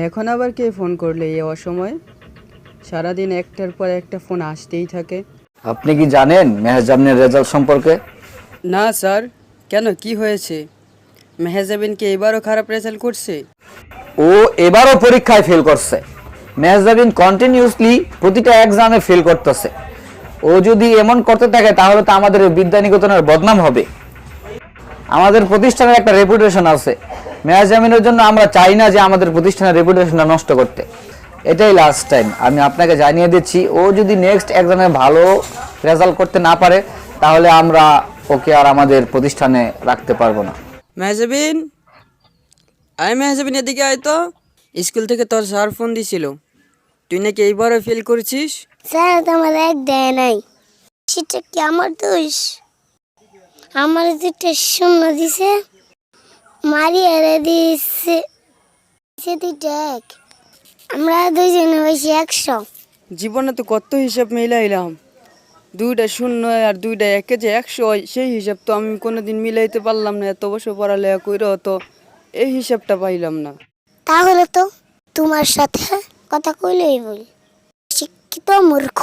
এখন আবার কে ফোন করলে এই অসময়ে? সারাদিন একটার পর একটা ফোন আসতেই থাকে। আপনি কি জানেন মেহজাবিনের রেজাল্ট সম্পর্কে? না স্যার, কেন কি হয়েছে? মেহজাবিন কি এবারও খারাপ রেজাল্ট করছে? ও এবারও পরীক্ষায় ফেল করছে। মেহজাবিন কন্টিনিউসলি প্রতিটা এক্সামে ফেল করতেছে। ও যদি এমন করতে থাকে তাহলে তো আমাদের বিদ্যানিকেতনের বদনাম হবে। আমাদের প্রতিষ্ঠানের একটা রেপুটেশন আছে। মেহজাবিনের জন্য আমরা চাই না যে আমাদের প্রতিষ্ঠানের রেপুটেশনটা নষ্ট করতে। এটাই লাস্ট টাইম, আমি আপনাকে জানিয়ে দিচ্ছি, ও যদি নেক্সট এক্সামে ভালো রেজাল্ট করতে না পারে তাহলে আমরা ওকে আর আমাদের প্রতিষ্ঠানে রাখতে পারবো না। মেহজাবিন, আয় মেহজাবিন, এদিকে আয় তো। স্কুল থেকে তোর স্যার ফোন দিছিল, তুই নাকি এইবারও ফেল করছিস। স্যার তো আমার এক দেয় নাই, সেটা কি আমার দোষ? আমার দুটো শূন্য দিছে, মারি এরে দিছে দুইটা এক, আমরা দুইজনে হয়েছি 100। জীবনে তো কত হিসাব মিলাইলাম, দুইটা শূন্য আর দুইটা একে যে 100 হয়, সেই হিসাব তো আমি কোনোদিন মিলাইতে পারলাম না। এত বছর পড়ালেখা কইরা তো এই হিসাবটা পাইলাম না। তাহলে তো তোমার সাথে কথা কইলেই বলি, শিক্ষিত মূর্খ।